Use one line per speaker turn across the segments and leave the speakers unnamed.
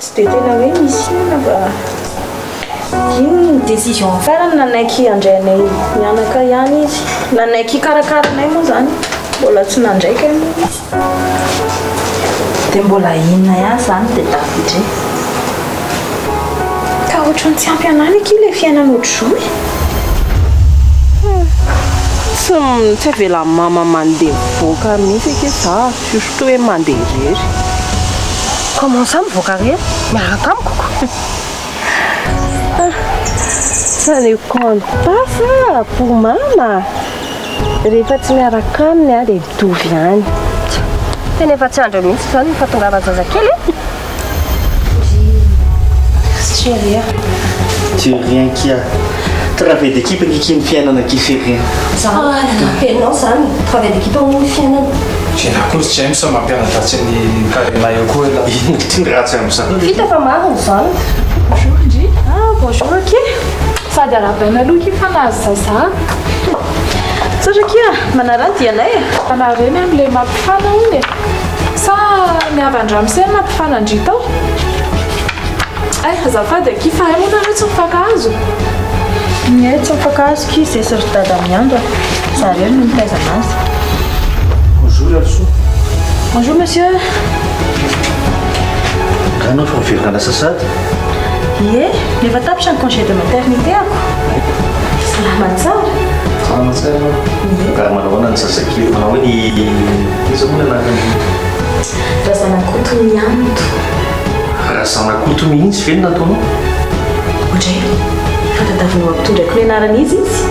Tsy dia tena hoe misy inona fa iny décision farany nanaiky andrainay mianaka ihany izy nanaiky karakaranay moa zany mbola tsy nandraika izy dia mbola inona ihany zany dia David ka ohatrany tsy ampy anany aky ilay fiainana ohatr'izao
tsy avela mama mandeha mivoaka mihitsy ake za surtout hoe mandeha rery.
Comment ça mivoaka rery miaraka amiko
ça ne compte pas ça pour mama rehefa tsy miaraka aminy dia mitovy ihany.
Tena efa tsy andro mihitsy zany mifatongava zazakely
Tu rien qui a travail d'équipe qui me fiainana qui fait rien.
Penao zany travail d'équipe amin'ny fiainana.
Tjena koa tsy haino sa mampianatra tsy ny carena eo koa la
Ty ratsy amin'izany.
Vita fa mariny zany.
Bonjour Ndry. Bonjour aky sady arabaina aloha ifanazy zaza satra kia manarany dianay anareny amin'ilay mampifana ony sa miavan-dramiseny mampifana Ndry tao azafady aky fa hay moa nareo tsy mifakahazo ny tsy mifakahazo ki zay sy ry dada miandro zareo no mitaizana azy.
Bonjour Alsou.
Bonjour monsieur.
Anao fa miverina sasady.
Ie efa tapitra ny congé de maternité ako. Salama tsara.
Salama tsara. Raha manahoana ny zazakely na hoe ny iza moa nanakany
razanakoto mianto.
Razanakoto mihitsy ve no nataonao?
Ondray fatadavinao ampitondrako ny anaran'izy izy.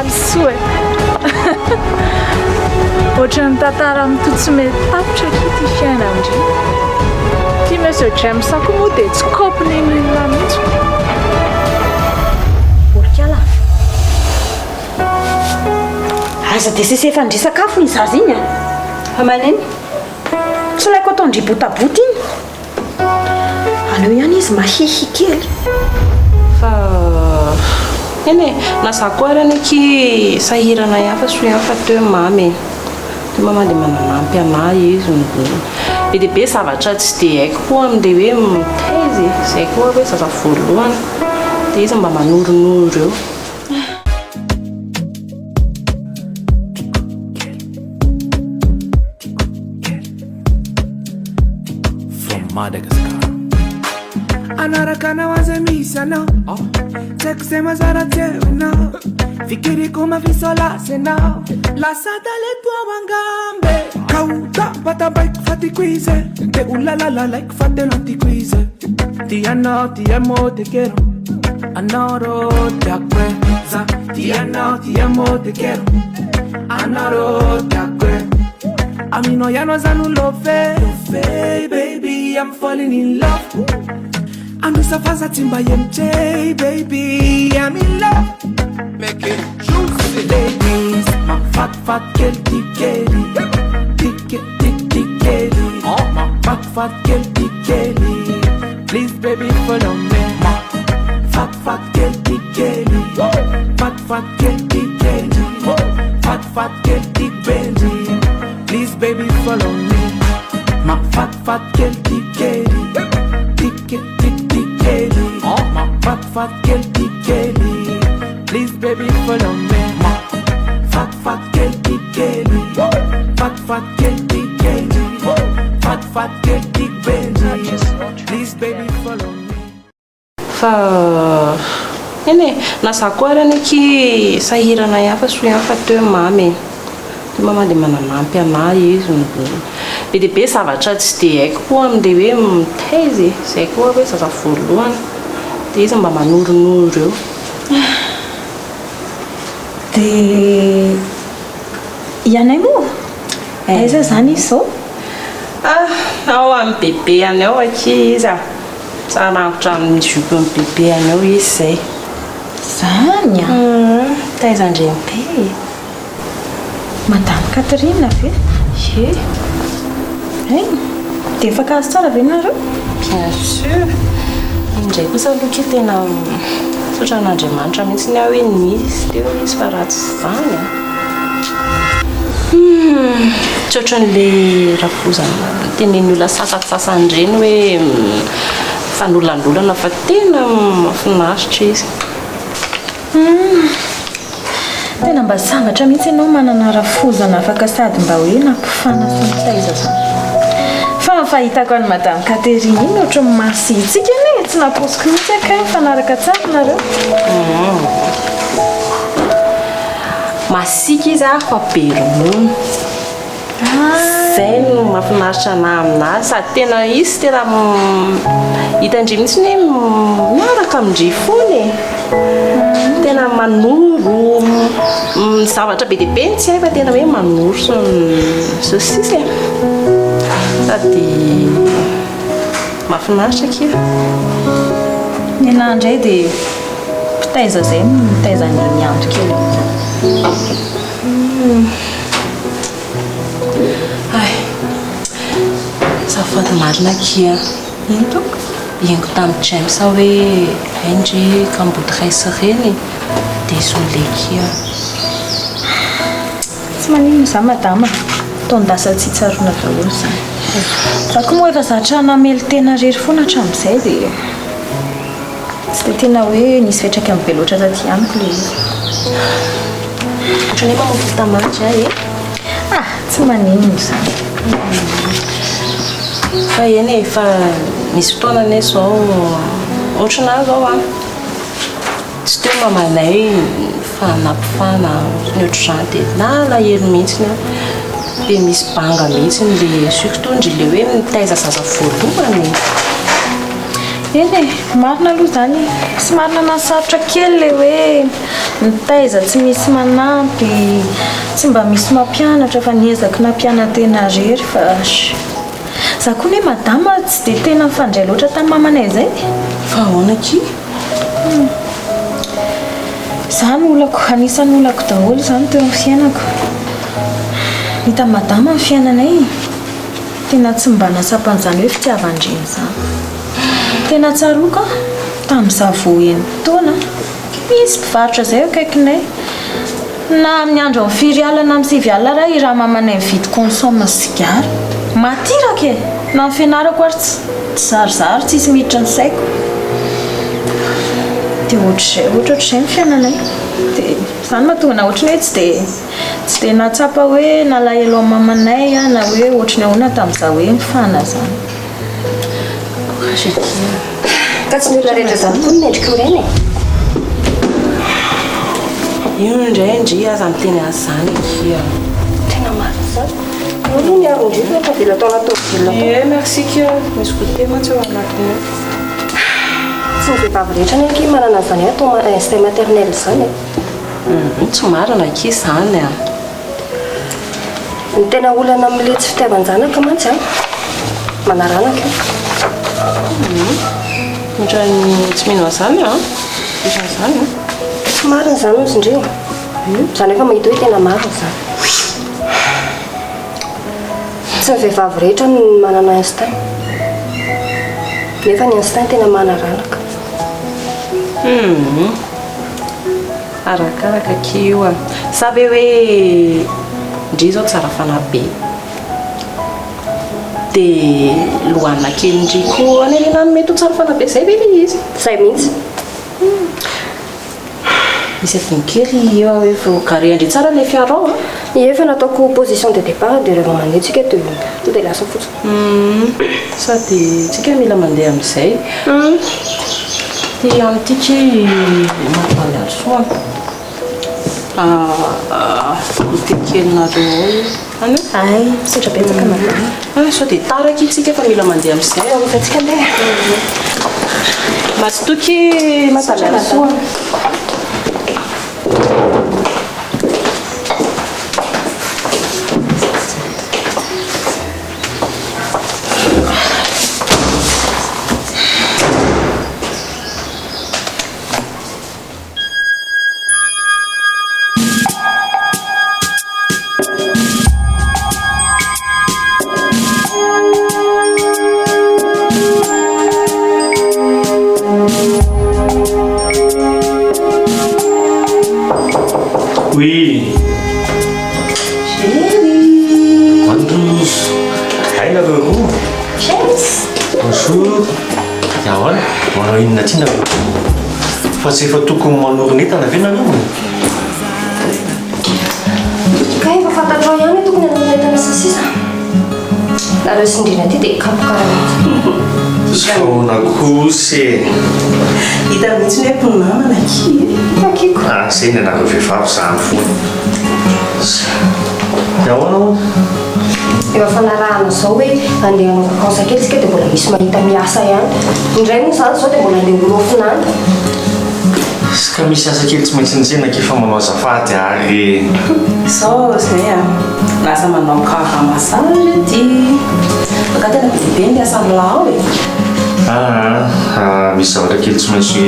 Soe ohatrany tantara mitotso metapitra ty fiaina Ndry ty monsieur James ako moa dia tsy kopiny inona mihitsy
orikala aza dia sesy efa ndry sakafo ny zaza iny amaneny tsy laiko atao ndry botaboty iny aleo ihany izy mahihy kely
Fa ene nasakoarany aky sahirana hafa so hafa teo mamy dia mama dia mananampy anahy izy be dia be zavatra tsy dia haiko koa amin'ilay hoe mitaizy izay koa hoe zaza voalohany dia izy mba manoronoro eo.
From Madagascar anaraka nawaza misy anao tsy kusema zara tena fikiriko mavisola sena lasa daletwa wangambe kauta patabaik fatikwize te ulalala like fatelantikwize ti amo te quiero anoro te akweza ti amo te quiero anoro te akwe amino yano zanu love baby I'm falling in love Anusafaza timba MJ, baby, I'm in love. Make it juicy, ladies. My fat girl, tick Kelly. Tick Kelly. Oh, my fat girl, tick Kelly. Please, baby, follow me. My fat girl, tick Kelly. Fat girl, tick Kelly. Fat girl, tick Benji. Please, baby, follow me. My fat girl, tick Kelly. Fat girl, tick Kelly. Please, baby, follow me. Fat girl, tick Kelly. Fat girl, tick Kelly. Fat girl, tick Benji. Please, baby, follow me.
Fa ene nasakoarany aky sahirana hafa so hafa teo mamy dia mama dia mananampy anahy izy be dia be zavatra tsy dia haiko koa amin'ilay hoe mitaizy izay koa hoe zaza voalohany dia izy mba manoronoro eo.
dia ianay moa aiza zany izy zao
ao amin'ny bebe any ao aky izy sarangotra amin'ny jupe amin'ny bebe any ao izy izay
zany
taiza andrempe
madame Catherine ve dia efa kazo tsara ve nareo
bien sûr indray kosa aloha tena sotra n'Andriamanitra mihitsy ny hoe nisy teo izy fa ratsy zany tsy ohatran'le rafozana teneny olona sasasasany reny hoe fanololandolana fa tena mahafinaritra izy.
Tena mba sangatra mihitsy ianao manana rafozana afaka sady mba hoe nampifana sy mitaiza zany. Fa fahitako any madame Catherine iny ohatran'ny masitsika anie tsy naposiko mihitsy akay mifanaraka tsara nareo.
Masika izy fa be ronono. Zay no mahafinaritra anahy aminazy sady tena izy tena hitandry mihitsy hoe miaraka amindry fony e. Tena manoro zavatra be dia be ny tsy hay fa tena hoe manoro sosisy e. Sady mahafinaritra kely.
Ny anahy indray dia mpitaiza zay mitaiza ny andro kely.
Ay, zafady marina kia. Ino Iango tamin'ny James hoe indry kambody raisy reny désolé kia.
Tsy manino za madama tondasa tsy tsarona daholo zany. Za koa moa efa zatra namely tena rery foana hatramin'izay dia tsy dia tena hoe nisy fetraka amin'ny be loatra taty amiko le izy.
Ohatran'ny hoe mamoky tamaty ahy e.
Tsy manino zany.
Fa eny e, fa misy fotoana anie zao ohatranahy zao tsy teo mamanay fa nampifana ny ohatr'izany dia nalahelo mihitsy dia misy banga mihitsy le surtout ndry le hoe mitaiza zaza voalohany.
Eny e, marina aloha zany sy marina nasarotra kely le hoe mitaiza tsy misy manampy, tsy mba misy mampianatra fa niezaka nampianatena rery fa za koa ne madama tsy dia tena mifandray loatra tamin'ny mamanay zay.
Fa ahoana ki?
Zany olako, anisan'ny olako daholo zany teo amin'ny fiainako. Hita madama amin'ny fiainanay tena tsy mba nasapan'izany hoe fitiavan-dreny zany. Tena tsaroka tamin'izaho voahen'ny taona misy mpivarotra zay akaikinay na amin'ny andro amin'ny 4 alina na amin'ny 7 alina raha i raha mamanay mividy consomme sigara matiraka e. Na ny fianarako ary tsy zarizary tsisy miditra ny saiko. Dia ohatr'izay ny fiainanay. Dia izany mahatonga na ohatrany hoe tsy dia natsapa hoe nalahelo amin'ny mamanay na hoe ohatrany ahoana tamin'izaho hoe mifana zany.
Ka tsy ny olona rehetra zany koa mendrika ho reny e.
Io indray indry aza miteny azy zany kia.
Tena marina zany. Olo ny arondrika fa vela tao anaty vilona.
Merci kia. Misy goûter mantsy ao anatiny.
Tsy ny vehivavy rehetra ny aky manana an'izany atao instinct maternel zany e.
Tsy marina ki zany a.
Ny tena olana amin'ilay tsy fitiavan-janaka mantsy manaranaka.
Ohatran'ny tsy mino zany a. Isan'izany a.
Tsy marina zany ozy indreo. Zany efa mahita hoe tena marina zany. Tsy ny vehivavy rehetra no manana instinct. Nefa ny instinct tena manaranaka.
Arakaraka kio a. Sa ve hoe ndry zao tsara fanahy be. Dia lohana kely ndry koa any arenany mety ho tsara fanahy be zay ve le izy?
Zay mihitsy.
Misy adiny eo hoe voakare andry tsara ilay fiara ao a.
Efa nataoko position de départ dia rehefa mandeha tsika dia lasa fotsiny.
Sady tsika mila mandeha amin'izay. Dia amin'ity mampaly azy soa. Tekelinareo any.
Ay, misaotra betsaka madama.
Sao dia taraky tsika fa mila mandeha amin'izay.
Efa andeha.
Matsitoky mampaly azy soa.
Mandroso. Aina nareo. Bonjour. Ahoana, manao inona ty nareo? Fa tsy efa tokony manoron'entana ve nareo?
Ka efa fantatrao ihany hoe tokony hanoron'entana sasisa. Nareo sindrina ty dia kapokarana.
Saona kosy.
hita mihitsy ny hoe namana
Takiko.
Zay ny anareo vehivavy zany foana. Ahoana ho?
Efa fanarahana zao hoe andeha hanao vakansa kely isika dia mbola misy mahita miasa ihany. Indray moa zany zao dia mbola andeha holofinany.
Ka misy asa kely tsy maintsy nitsena kefa manao azafady ary
sao zay a lasa manao kara massage ty baka tena bebe ny asan'lao e
misy zavatra kely tsy maintsy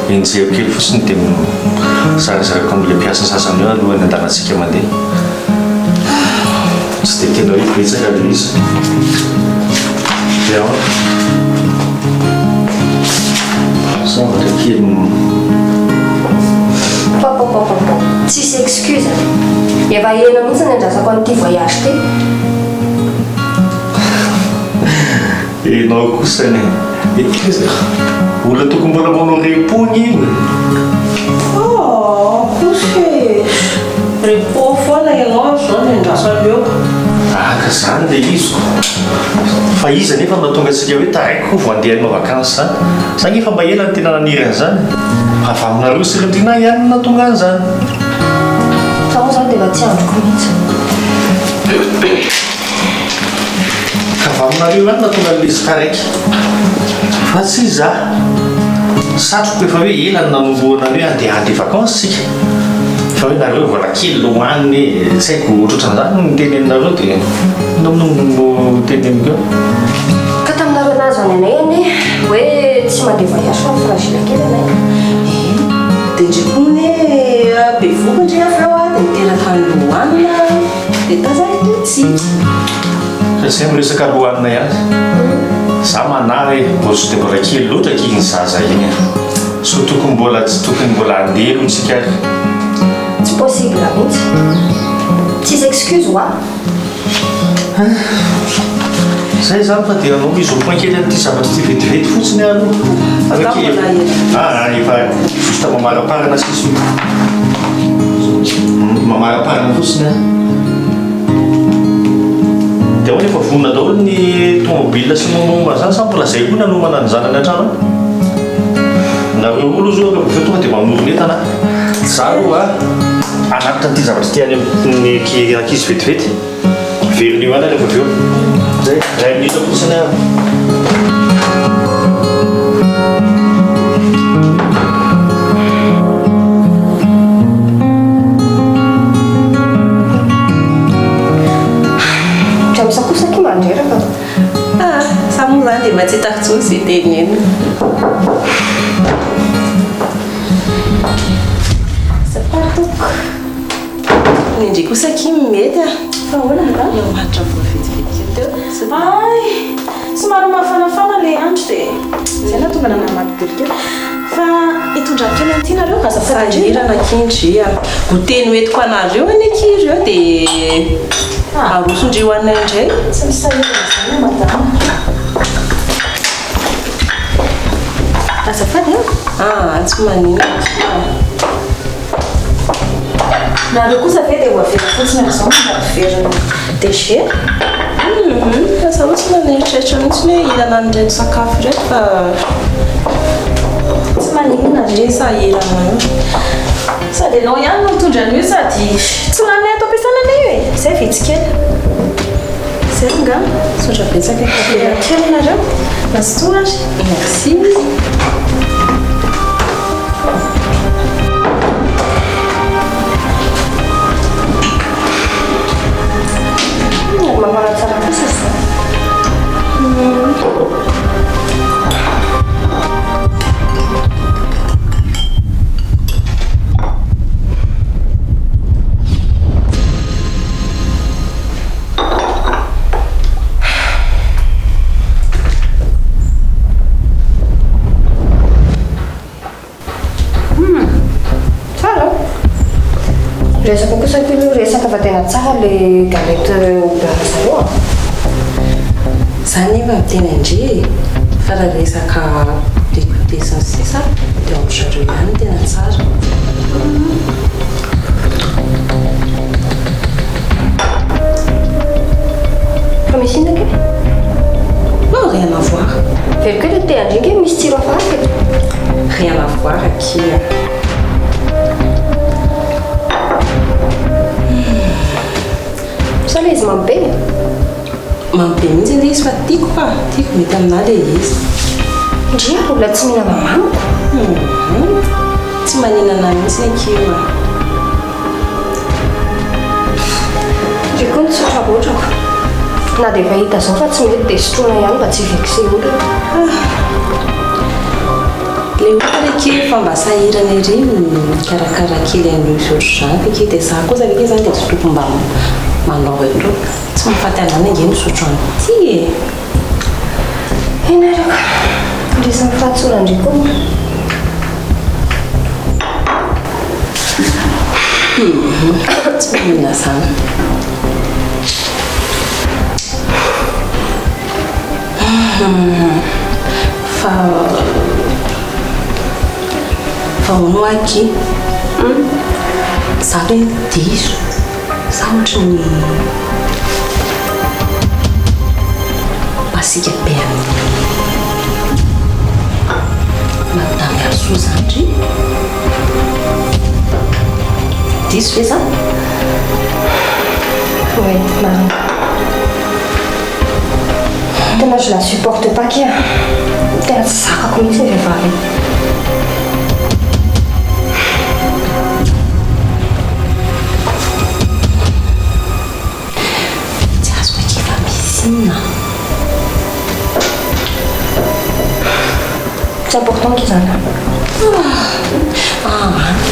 enjeo kely fotsiny dia zarazarako amin'ile mpiasa sasany eo alohany andanatsika mandeha tsy dia tena hoe betsaka le izy dia zavatra kely
Tsisy excuse. Efa ela mihitsy ny andrasako an'ity voyage ty.
Enao kosa ny olona tokony mbola manao repos iny.
kosy repos foana ianao zao ny andrasan'eo
Ka zany le izy fa izy nefa mahatonga antsika hoe taraiko vo andeha hanao vakansy zany zany efa mba ela ny tena nanirany zany fa aminareo sirandrina ihany natonga any zany
Za moa zany dia efa tsy androko mihitsy.
ka va aminareo ihany natonga nylesy taraiky fa tsy za satroko efa hoe ela ny nanomboana hoe andeha andeha vakansy sika fa hoe nareo vola kely lohaniny tsy haiko ohatroatran'izany ny teny aminareo dia nomno teny amiko
Ka taminareo nazo any anay ane hoe tsy mandeha voyage fa fragile kely anay.
dia ndrikony be vokatra aveo a dia miteraka ny lohanina dia tazary tetsy
satria miresaka lohanina ihany za manary boso dia mbola kely loatra kiny zaza iny so tokony mbola tsy tokony mbola andeha aloha tsika ary
Tsy possible mihitsy. Tsisy excuse hoa.
zay zany fa dia anao izy point kely amin'ity zavatra ty vetivety fotsiny aloha efa juste mamaraparana sisy mamaraparana fotsiny a dia hoana efa vonona daholo ny tomobile sy momoma zany sa mbola zay koa nanomana ny zanany an-trano nareo olo zao rehefa tonga dia mamoron'entana za aloha anatitra n'ity zavatra ty any amin'ny ankizy vetivety veriny io any rehefa aveo zay ray minitra fotsiny a
Misakosaky mandreraka.
sa moa zany dia matsy takotsony zay teny eny
Zapartoko.
ny indray kosa kimy mety a fa hoana nga maharitra vola vetivety kely teo
Ay, somary mafanafana le andro dia zay na tonga nanamady kely fa hitondra kely amin'ity nareo
sahirana kindry a goteny hoentiko anareo any akiry eo dia arosondry hoanay indray
tsy misahirana zany madama.
azafady tsy manina
Nareo kosa ve dia voavera fotsiny amin'izao naveriny DG.
asa ohatsy maneritreritra mihitsy hoe ilana an'ireny sakafo reto fa
Tsy maninona
re sahirana eo
sady ianao ihany no mitondra an'io sady tsy nanay ato ampiasana anay hoe zay vitsy kely. Zay nga
sotra betsaka
vera kely nareo mazotoary.
merci
Mamana tsara kosa zao. kosako io resaka fa tena tsara le galette au beurre zareo
zany nefa tena indre fa raha resaka découpé-sensisa dia amin'ny zareo ihany tena tsara.
fa misy inona ke
non rien à voir.
very koa le te andringy misy tsiro hafahafa
Rien à voir aqui.
sa le izy mambe
Mambe mihitsy ilay izy fa tiako mety aminahy le izy.
ndria olona tsy mihinana mamako
Tsy maninana mihitsy ny akio.
ndri koa nitsotra boatrako na dia efa hita zao fa tsy mety dia sotroana ihany mba tsy vexe olona.
Le ohatra ke fa mba sahirana ery karakara kely an'io sotrozany feke dia za kosa aveke zany dia tsy toko mba manao eo tsy mifaty anany ange misotro an'ity e.
ena raka ndresa mifahatsora ndri koa
tsy maninona zany. Fa hono aqui sabe disso sabe onde masika perna madame a Suzanne disso fez ça
oui marrant tena je la supporte pas kia tena tsy zakako mihitsy vehivavy
tsy azo efa misinina.
c'est important kizana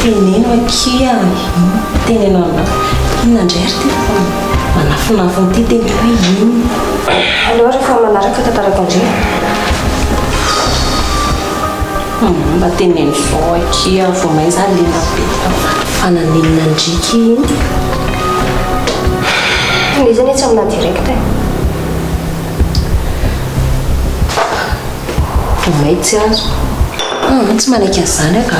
teneno akia teneno ana inona indray ary ty fa manafinafiny ty tena hoe ino
aloha rehefa manaraka tantarako andre
mba teneno zao akia vao may za lena be fananenina ndriky iny
le zany tsy amina direct
vao may tsy azo tsy manaiky an'izany aka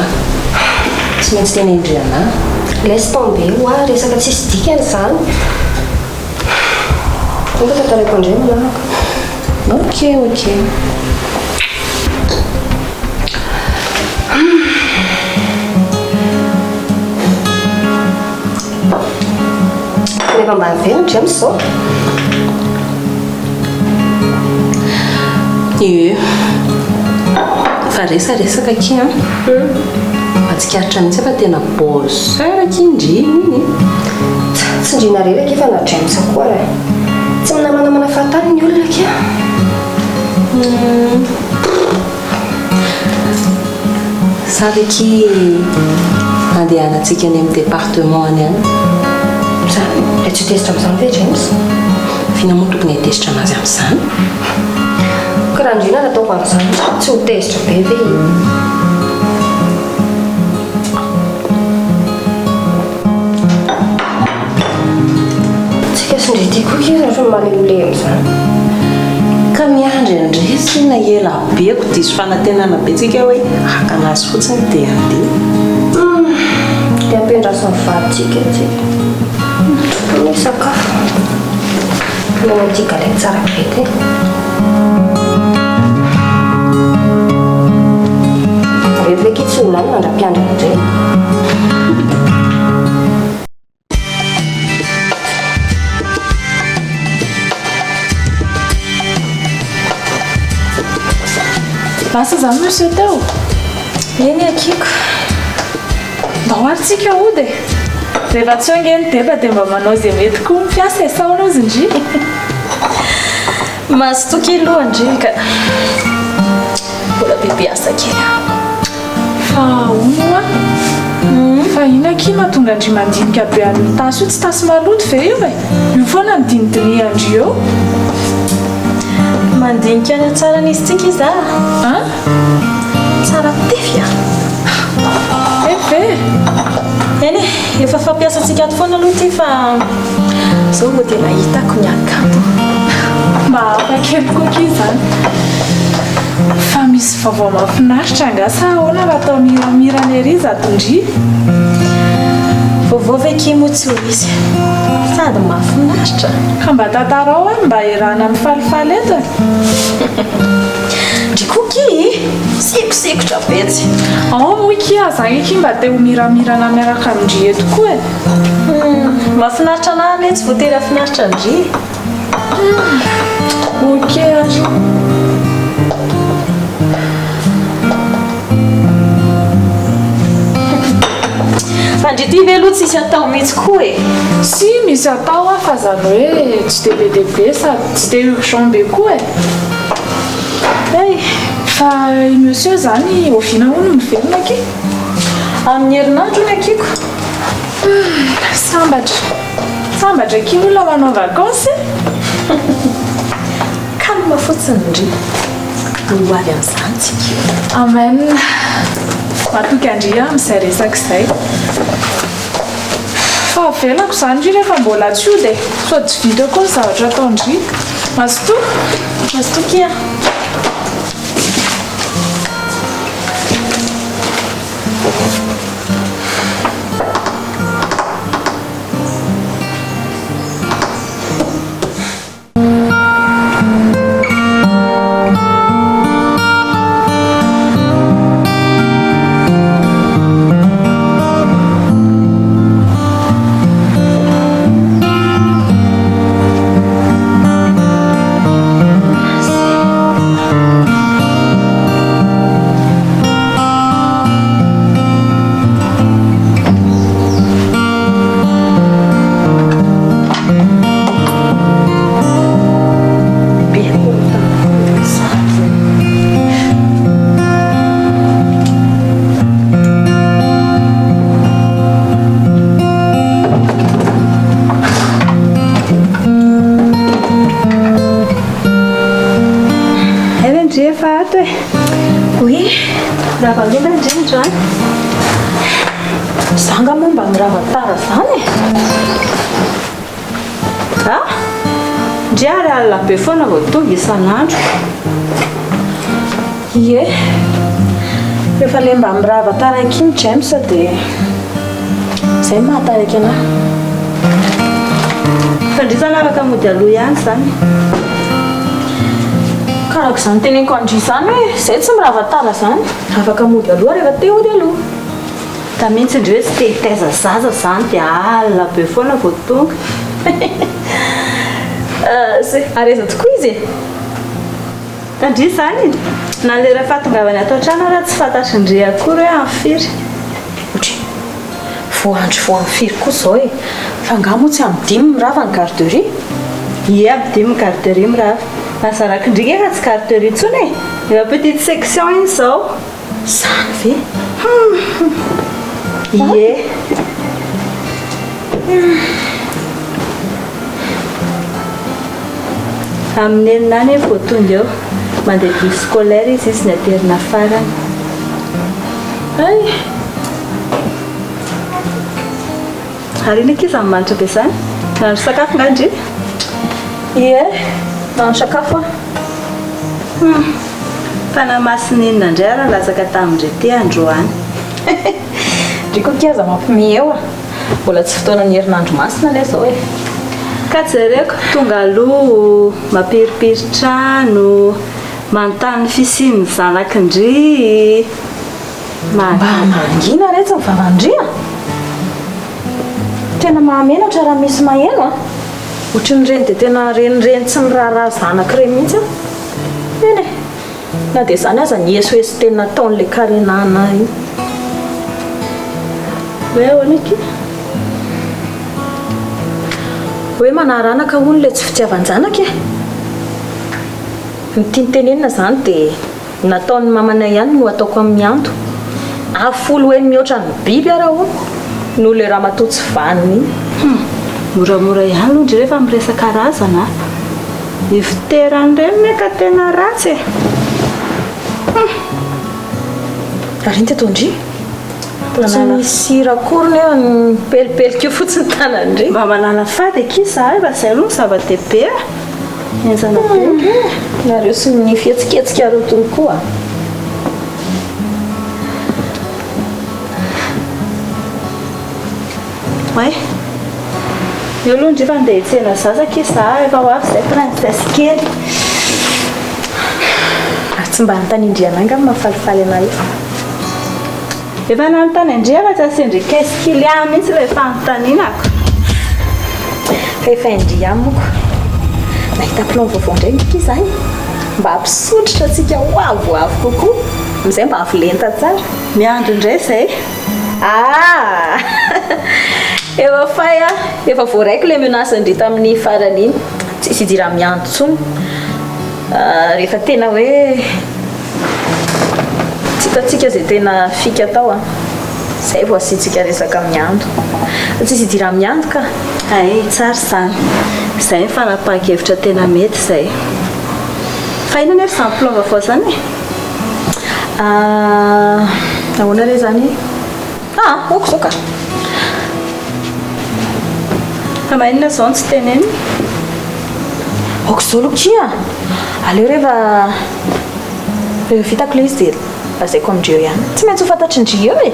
tsy maintsy tena indriana
laisse tomber oa resaka tsisy dikany zany onga tantarako andre manaraka
ok
rehefa mba nivenatra am'zao
fa resaresaka aky matsikaritra mihitsy fa tena boseur aky indriny
tsy indrina reraka efa na James koa ra tsy minamanamana fahatany ny olona kia
sady aky andehanantsika any amin'ny département any any
zany la tsy tezitra amin'izany ve James
finamoa tokony atezitra anazy amin'izany
ka raha indrina nataoko amin'izany tsy ho tezitra be ve tsika sindrety koa kia zany fa malemole amin'izany
ka miandry andresy na ela beko diso fanantenana be tsika hoe aka anazy fotsiny dia andeha
dia ampiandrasany vaditsika tsika ny sakafo mananty galety tsara be ty reveky tsy olona any mandra-piandra amindray
lasa zany monsieur teo
eny akiko
mba hoaritsika ody rehefa tsy angeny deba dia mba manao zay mety koa mifiasa esaonao izy indri
mazotoky aloha andrika mbola bebiasa kely
fa onoa fa ina aky mahatonga andry mandinika be amin'ny tasy io tsy tasy maloto ve io e io foana ny dinidini andry eo
mandinika any tsara nisy tsika iza tsara tefya
eve
eny
efa fampiasantsika ato foana aloha ty fa zao vo tena hitako ny akanto
mba afakely koky zany fa misy vaovao mahafinaritra angasa ahoana raha atao miramirana ery zatondry
vaovao ve kimotsy ho izy sady mahafinaritra
ka mba tantarao a mba irana amin'ny falifaly eto
drikoky sikosikotra betsy
moiky zany eky mba te ho miramirana miaraka amindry eto koa
mahafinaritra anany e tsy voatery afinaritra andry
ok azy
fandry ty ve aloha tsisy atao mihitsy koa e
sy misy atao a fa zany hoe tsy de be dehibe sady tsy de urgent be koa fa i monsieur zany ovina ono mivelona aky
amin'ny herinandro ny akiko
sambatra aky olona manao vakansy
kalma fotsiny ndry hoavy amin'izany tsika
amen matoky andria amin'izay resaka izay fa avelako zany ndry rehefa mbola tsy io dia so tsy vita koa ny zavatra ataondry
mazotokia zanga momba miravatara zany ndriary alina be foana vao tonga isan'andro ie rehefa le mba miravatara akiny James dia zay mahatarika ana fandrisana afaka mody aloha ihany zany karako zany teneniko andry zany hoe zay tsy miravatara zany afaka mody aloha rehefa te ody aloha da mihitsy indry hoe tsy te hitaiza zaza zany dia alina be foana vao tonga areza tokoa izy tandry zany na le raha fahatongavany atao trano raha tsy fantatry ndre akory hoe amfiry otry voandry vo amfiry koa zao e fa ngamo tsy amin'ny 10 mirava ny garderie ie amin'ny 10 garderie mirava nazaraky ndrika efa tsy garderie tsony e efa petite section iny zao zany ve ie amin'ny eninany vao tonga eo mandeha bus scolaire izy ny aterina farany ary iny akiza manitra be zany nandro sakafo ngandry ie nandro sakafo fanamasin'inona indray raha lazaka tamindre ty androany driko kiaza mampimieo mbola tsy fotoana ny herinandro masina lay zao e ka jereko tonga aloha mampiripiry trano manontany fisiany zanakindry mba mangina rehetra ny vavandria tena mahamenatra raha misy maheno ohatrany reny dia tena renireny tsy miraharaha zanak' reny mihitsy eny na dia zany aza ny esoesy tena nataon'le karenana iny hoe ahoanaky hoe manaranaka hono le tsy fitiavan-janaka e ny tianytenenina zany dia nataon'ny mamana ihany no ataoko amin'ny anto afolo hoe mihoatra ny biby araha ho no le raha matotsy vaniny iny moramora ihany aloha ndry rehefa miresaka razana iviterany reny meka tena ratsy e ary iny tetondry
tsy misy rakory nefa ny pelipelika fotsiny tanany ndray
mba manala fady akisa fa zay aloha zava-dehibe enzana be
nareo sy ny fihetsiketsika rotony koa
ay eo aloha ndry fa andeha hitsena zazakisa efa ho avy zay princesse kely
tsy mba nytanindriananga mahafalifaly anay
efa nanontany andria fa tsy asendry kesikily a mihitsy le efa anotaninako
fa efa indria moko nahita plan vaovao ndray ndraiky izany mba hampisotritra atsika hoavoavo kokoa amizay mba avolenta tsara
miandro indray zay
efa fay a efa voaraiko le menasandry tamin'ny farany iny tsisy idira miandro tsony rehefa tena hoe tsy hitatsika zay tena fika tao a zay vao asitsika resaka miandro tsisy idira miandro ka
ay tsara zany zay mifanapahan-kevitra tena mety zay fa ina nefa zany plan vaovao zany
ahoana re zany oko zao ka
fa maninona zao ny tsy teneny
oko zao lokia aleo rehefa vitako le izy dia lazaiko amindreo ihany tsy maintsy ho fantatrindry eo e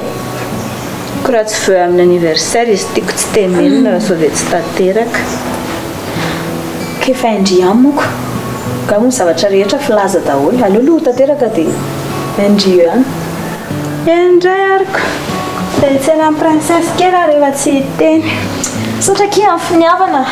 ko raha tsy veo amin'ny anniversaire izy tiako tsy temenina raha sao ve tsy tanteraka
kefa indry amoko ka moa ny zavatra rehetra filaza daholo aleo loha ho tanteraka dia indry eo ihany
endray ariko da hitsena amin'ny princesse kely a rehefa tsy hiteny
satria ki amin'ny finiavana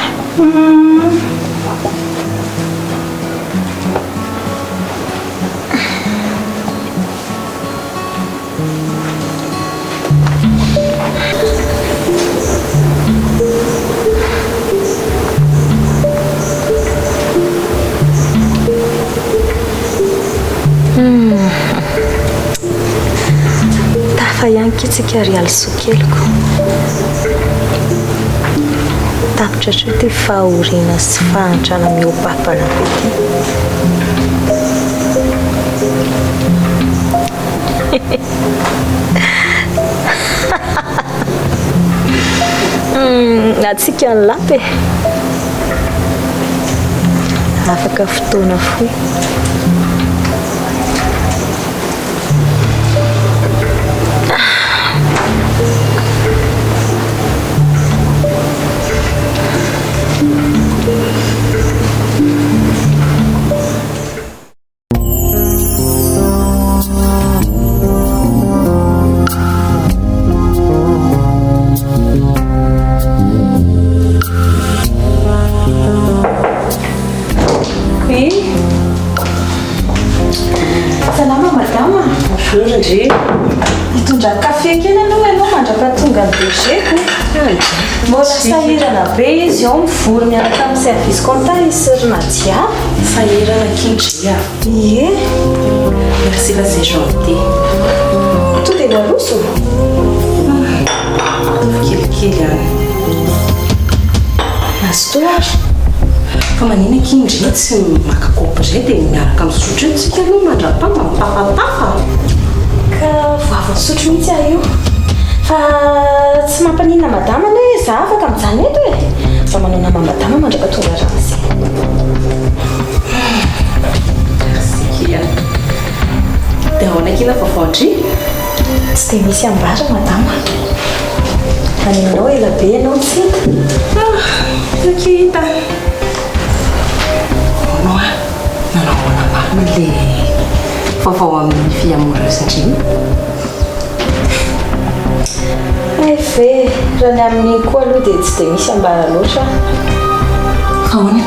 tafa ihany kitsika rialy sokeloko tapitra tro ty fahoriana sy fahantrana miopapana be ty atsika ny lapy afaka fotoana foy hitondra kafe kely aloha ianao mandrapatonga ny bergeko mbola sahirana be izy ao mivory miaraka amin'ny service compta izy syrinadia
sahirana kindria
ie
merci la c'est gentil
to dia naroso
kelikely any
azotoary
fa manina kindry tsy makakopy zay dia miaraka misotro io tsika aloha mandrapama mipafatafa
ka voavy sotro mihitsy ah io fa tsy mampanina madama aloha hoe za afaka mijany eto e fa manao nama madama mandrapatonga rano zay
sikia dia ahoanakina vaovaotry
tsy dia misy ambara madama aninanao ela be ianao tsy
hita anao a nanaoana marina le vaovao amin'ny fiamoresindriny
ve raha ny amin'iny koa aloha dia tsy dia misy ambara loatra
ahoana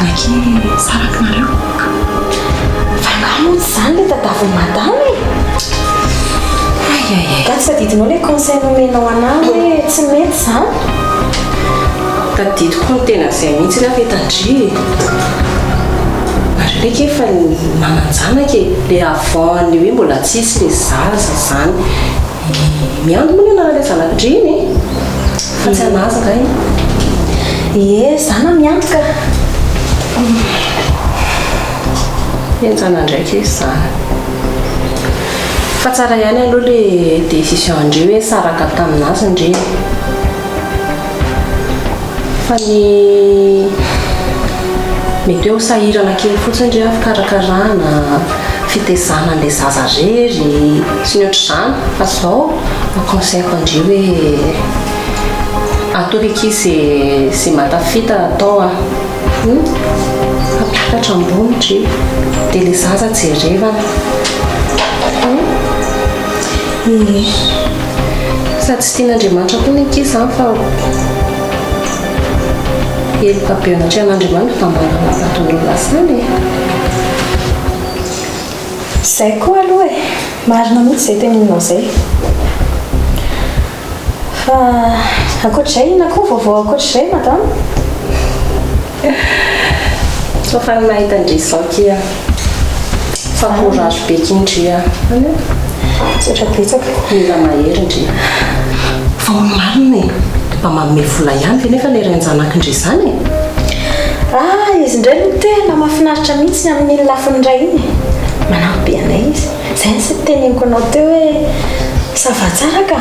aky sarakinareo
fa ngamotsy zany le tadavy madama e ka tsy tadidinao le conseil nomenao anahy hoe tsy mety zany
tadidiko ny tena zay mihitsy la fetandry nareo ndraiky efa mananjanaka le avany hoe mbola tsisy le zaza zany miandro moa le anarale zanakindriny fa tsy anazaka
ie zana miantoka
enjana ndraiky izy zany fa tsara ihany aloha le décision andreo hoe saraka taminazy ndre fa ny mety hoe ho sahirana kely fotsiny ndre fikarakarana fitezana an'le zaza rery sy ny ohatr'izany fa zao conseilko andreo hoe atao reky izy zay matafita atao apitatra ambonitry dia le zaza jerevana sady tsy tian'Andriamanitra koa ny ankizy zany fa eloka be anatry an'Andriamanitra tambanana ataon'olo lasany
zay koa aloha marina mihitsy zay teninao zay fa ankoatr'izay ina koa vaovao ankoatr'izay madame
so fa ny mahita andrizao kia fa courage be kindria
tsotra betsaka
mila mahery ndri fa marina mba manome vola ihany ve nefa le renjanakindry zany
izy indray no tena mahafinaritra mihitsy amin'ny lafiny ray iny manampy be anay izy zay sy teneniko anao teo hoe sava tsara ka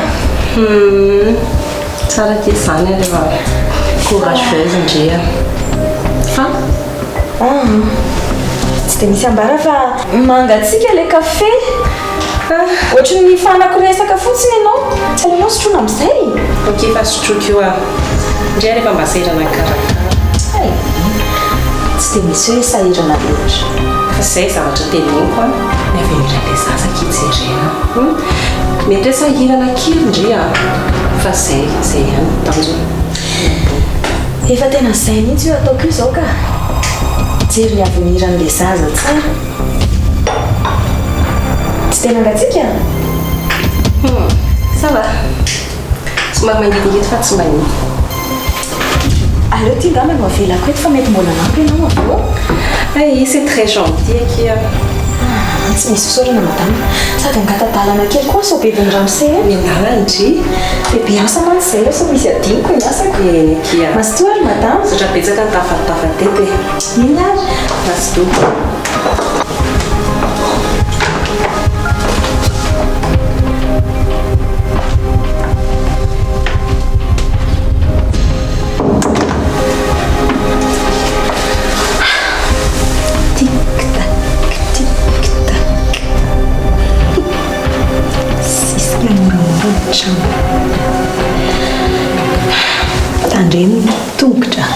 tsara ke zany rehefa courageuse ndria fa
tsy dia misy ambara fa mangatsika le kafe ohatry ny fanako resaka fotsiny ianao tsy alanao sotroana amin'izay
ok fa sotroako io ndria rehefa mba sahirana karakara
tsy dia misy hoe sahirana loatra
fa zay zavatra teneniko ny avenira le zaza kijerena mety hoe sahirana kely ndria fa zay ihany tanjo
efa tena zay mihitsy io ataoko io zao ka jery ny aveniran'le zaza tsara tsy tena angatsika
sava somary mangidigidy fa tsy mahiny
aleo ty ngamba no avelako eto fa mety mbola nampy ianao avao
c'est très gentil kia
tsy misy fisaorana madame sady angatadalana kely koa so bebiny ramose
miandalany
bebe asa mantsy zay eo so misy adiniko ny asako
kia
masitoary madame
satra betsaka ny tafatafantety
ina ary
masito
tandreny tongotra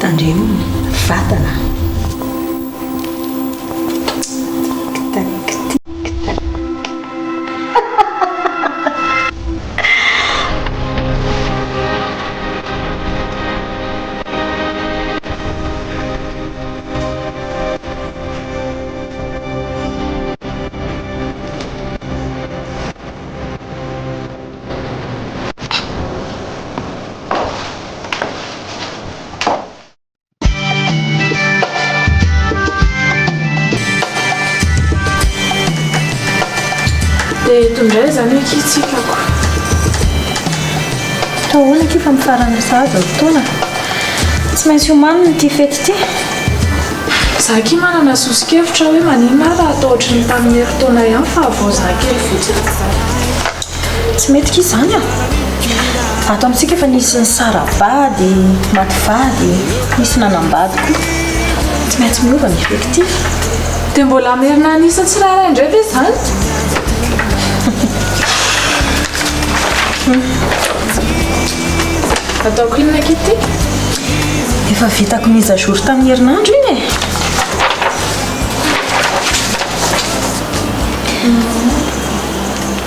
tandreny vatana
dia tondray zany hoe kitsikako
taoana kifa mifarana zaza fotoana tsy maintsy homanina ty fety ty
za ki manana sosikevitra hoe manina raha atao ohatry ny tamin'ny heritaona ihany fa avao za kely fotsiny
tsy mety ki zany ato amintsika efa nisy ny sarabady mativady misy nanambady koa tsy maintsy miova ny fety ty
dia mbola merina anisa tsy raha indray ve zany ataoko inona kity
efa vitako mise à jour tamin'ny herinandro iny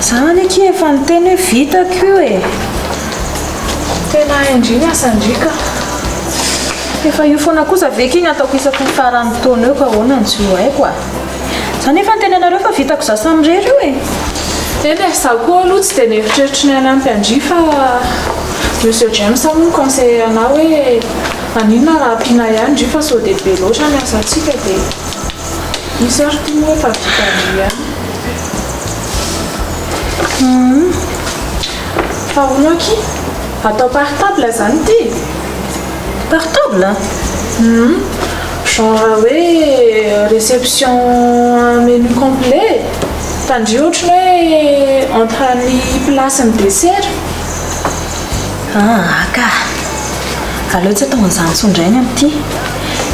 zany aky efa niteny hoe vitako io
tena indriny asandrika
efa io foana kosa veka iny ataoko isaky ny farany taona eo ka ahoana ny tsy ho haiko zany efa niteny anareo fa vitako za samyrery io
eny za koa aloha tsy dia neritreritra ny anampy andry fa monsieur James moa conseiller anao hoe aninona raha ampiana ihany ndry fa sao dia be loatra ny asantsika dia misy ary ty moa efa vita andry ihany fa ono aky atao partable zany ty
Cartable
genre hoe réception menu complet tandry ohatrany hoe entre ny place ny dessert
ka aleo tsy atao an'izany tsondrainy am'ity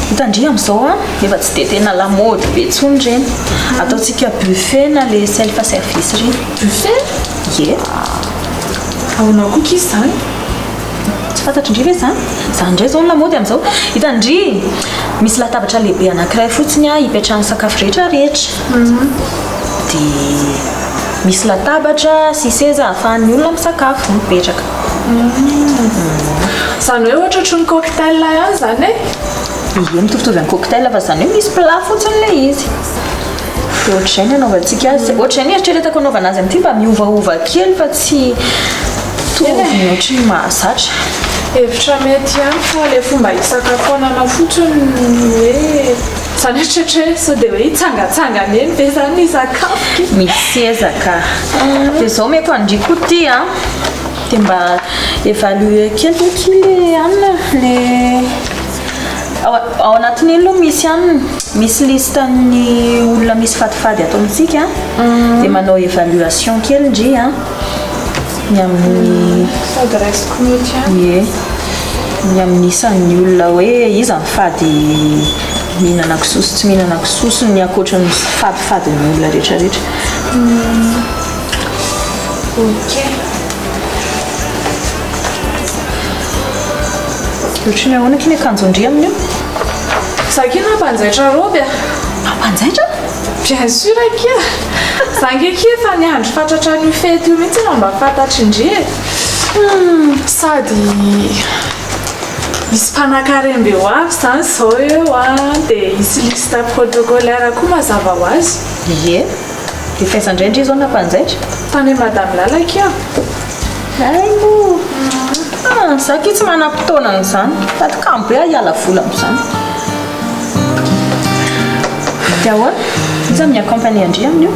hitandry amin'izao a efa tsy de tena lamody be tsondrainy ataontsika buffet na le self service reny
buffet
ye
ahona koky izy zany
tsy fantatry indri ve zany zany ndray zao ny lamody amin'izao hitandry misy latabatra lehibe anankiray fotsiny a hipetrahany sakafo rehetrarehetra dia misy latabatra sy seza ahafahan'ny olona misakafo mipetraka
zany hoe ohatratry ny cocktail ihany zany
ie mitovitovy any cocktail fa zany hoe misy plat fotsiny le izy dia ohatr'izay ny anaovantsika ohatr'izay ny eritreretako anaovana azy amin'ity mba miovaova kely fa tsy tovy ohatry mahazatra
hevitra mety ihany fa le fomba hisakafoanana fotsiny hoe zany eritretra hoe sao dia hoe hitsangatsangana eny be zany ny sakafo
misy ezaka dia zao meko andriko ty a dia mba évalue kely le anina le ao anatin'iny aloha misy anina misy listan'ny olona misy fadifady ataontsika dia manao évaluation kely indri a ny amin'ny
sady raisiko mety ihany
ie ny amin'ny isan'ny olona hoe iza mifady mihinana kisoso tsy mihinana kisoso ny akoatra ny fadifadiny olona rehetrarehetra
ok
ohatrany ahoana kiny akanjo andry amin'io
zakina mpanjaitra roby a
mampanjaitra
bien sûr akia zangeky efa ny andro fatratra ny fety io mihitsy mba fantatry indri sady misy mpanakarembe ho avy zany zao eo a dia isy liste protocolaire koa mazava ho azy
ie dia faizandray indri zao nampanjaitra
tany madame lalakio
aimo zaky tsy manam-potoana n'izany tadikambo hoe hiala vola amin'izany dia ahoana iza amin'ny accompagné andri amin'io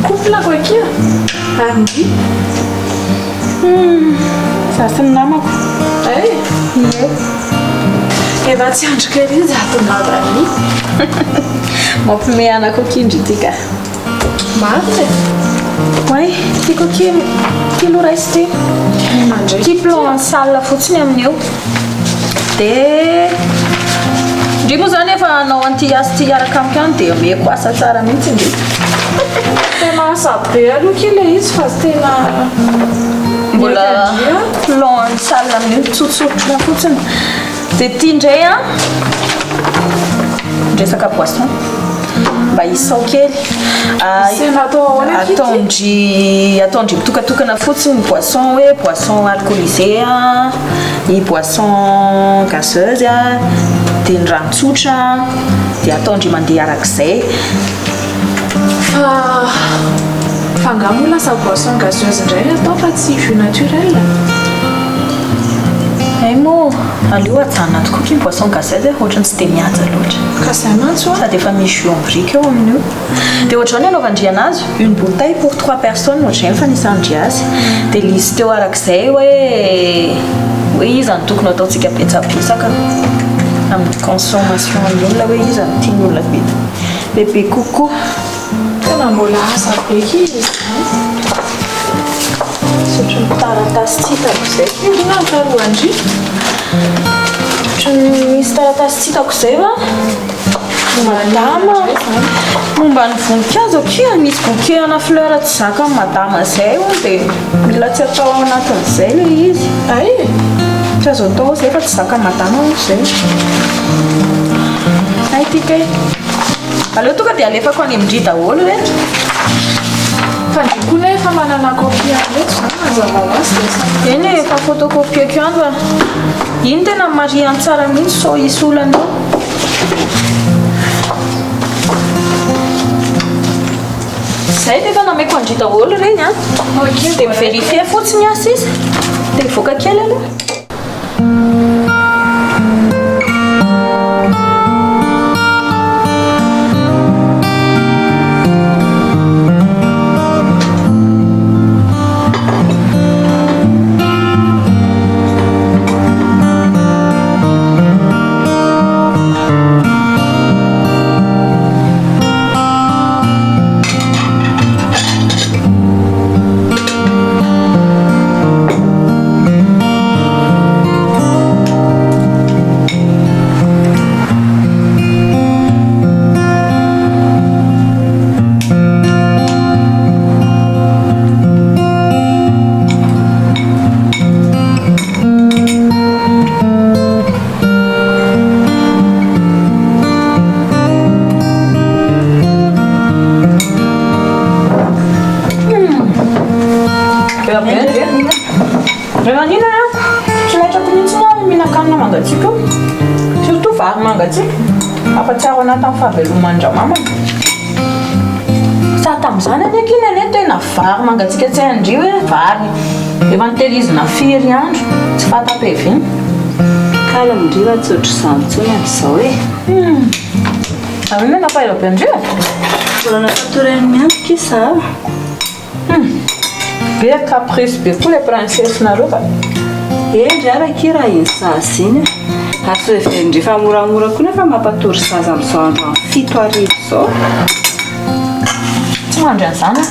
couplako akia arindri
zasy ny namako
ay
ie
efa tsy andrika ery izy atongavany
mampime anako akindry ity ka
marina
way tiako kilo resty ty plan salle fotsiny amin'io dia ndri moa zany efa anao anty asy ty araka amiko any dia omeko asa tsara mihitsy indri
tena asa be aloha ke le izy fa sy tena
mbola plan salle amin'io tsotsotra fotsiny dia ty indray a ndresaka poisson mba isao kely ataondry mitokatokana fotsiny poisson hoe poisson alcoolisé a ny poisson gazeuse a dia ny rantsotra dia ataondry mandeha arak'izay
fa ngamo lasa boisson gazeuse indray atao fa tsy jus naturel
ay mo aleo ajanona tokoa ny poisson gazeuse ohatrany tsy dia mihaja loatra
ka zay mantso
sady efa misy jus en brique eo amin'io dia ohatrany anaovandriana azy une bouteille pour 3 personnes ohatrany fa nisandry azy dia lisy teo arak'izay hoe iza ny tokony ataontsika betsabetsaka amin'ny consommation ny olona hoe iza ny tiany olona bebe kokoa
tena mbola asa be izy
sotry ny taratasy tsy hitako izay
ina ntaroandry
ohatrany misy taratasy tsy hitako izay va madama momba ny voninkazo akia misy bouquet-ana fleur tsy zaka ny madama zay o dia mila tsy atao anatin'izay le izy
ay
tsy azo atao zay fa tsy zaka ny madama o zay ay tika aleo tonga dia alefako any amindry daholo re
fa ndrikona efa manana copie amety zany mazava ho azy dia
eny efa photocopieko any fa iny tena mariany tsara mihitsy so isy olana zay dia efa nameko andry daholo reny a dia miverifie fotsiny asa izy dia mivoaka kely aloha vary mangatsika afa-tsiaro anatin'ny fahavelomandramamana sa tamin'izany aniky iny ane tena vary mangatsika tsy andrio hoe vary efa nitehirizina firy andro tsy fatapevy iny
kala mindriva tsy ohatr'izany tsony amin'izao e
avy iny napaela be andrio
mbola nafatorany miantoka iza
be caprice be koa le princesse nareo fa
endry araka raha iny zaza iny aso evendrefa moramora koa nefa mampatory zaza amin'izao andro amin'ny 7 arivo zao
tsy mandry an'izany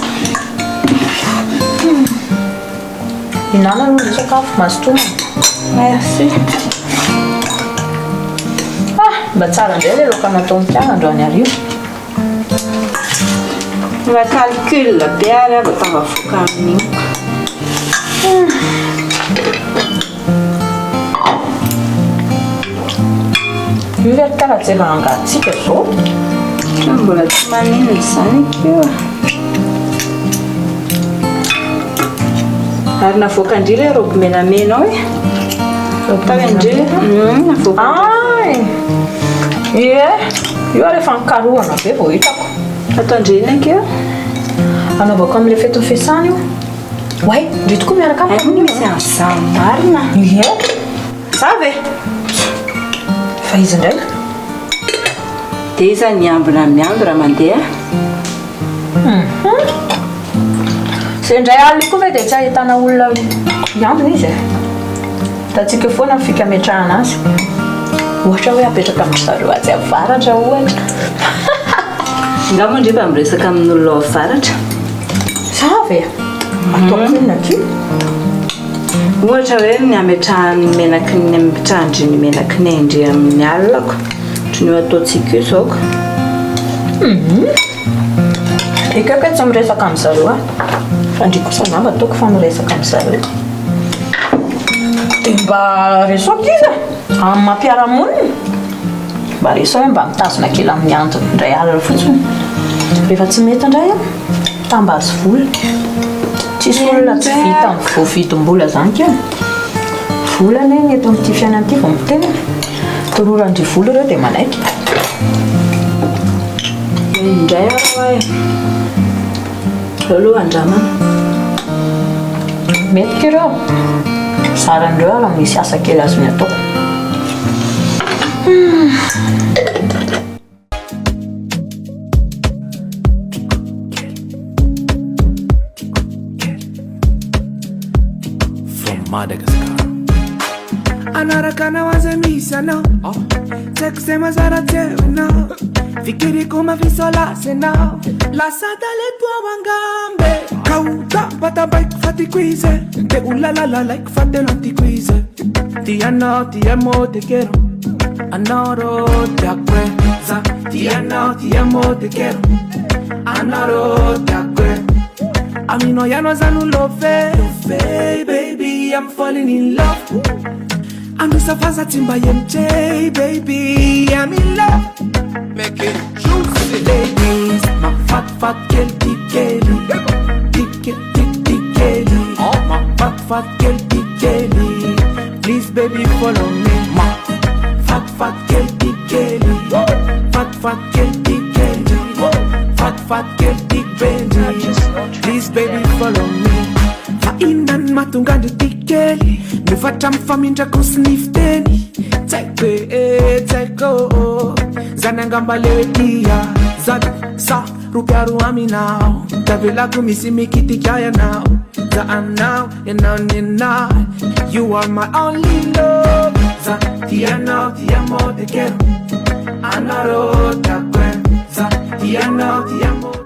inana aloha le sakafo mazotomana
merci
mba tsara indray le loka natao mpiana andro any arivo
mba calcul be ary ava tavavoaka amin'iny
io ve karaha tsy efa angatsika zao
mbola tsy maninona izany keo ary navoakandri le robe menamena ao e tavendri navoaka
ie io rehefa nikarohana be vao hitako
ataondreny akeo
anaovako amin'le feto fiasana io way ndre tokoa miaraka
aminy misy an'izany marina
ie za ve fa izy indray
dia iza niambina miamby raha mandeha
zay indray alina koa ve dia tsy ahitana olona miambina izy tatsika foana mifika metrahana azy ohatra hoe apetraka amin'ny zareo atsy avaratra ohatra
ngamo indray mba miresaka amin'olona ao avaratra
za ve ataoko inona ty
ohatra hoe ny ametrahany menaky ny ametrahndry ny menaky ny indry amin'ny alinako try ny ataontsika io zaoko
ekeko tsy miresaka amin'ny zareo fa ndry kosa namba ataoko fa miresaka amin'ny zareo dia mba resoko izy amin'ny mampiaramonina mba reso hoe mba mitazona kely amin'ny antony indray alina fotsiny rehefa tsy mety indray tambazy vola tsisy olona tsy vita amin'ny voavidim-bola zany keo vola ne ny eto amin'ity fiainana ity vao mitena tororandry vola ireo dia manaiky
indray araha aloha andramana
metika ireo zarandreo ala misy asa kely azony ataoko
Madagascar. Anaraka nawaza misana Tekusema zara tena Fikiri kuma visola sena La sadale tua wangambe Kauta pata bike fati quize Te ulalala like fate lanti quize Ti amo te quiero Anoro te acuerza Ti amo te quiero Anoro te acuerza Amino ya no zanu love baby, I'm falling in love. I'm just a fast timba MJ, baby, I'm in love. Make it juicy, ladies. My fat girl, big Kelly, big Kelly. Oh, my fat girl, big Kelly. Please, baby, follow me. My fat girl, big Kelly, fat girl, big Kelly, fat girl, big Benji. Please, baby, follow me. Inan matungande tikeli Nufata mfamindra kusnifteni Teko Zanangamba lewe dia Zabi sa rupiaru aminao Tavila kumisi mikiti kaya now Za I'm now You are my only love Za tiano te quiero Anaro te acuerdo Za tiano te amo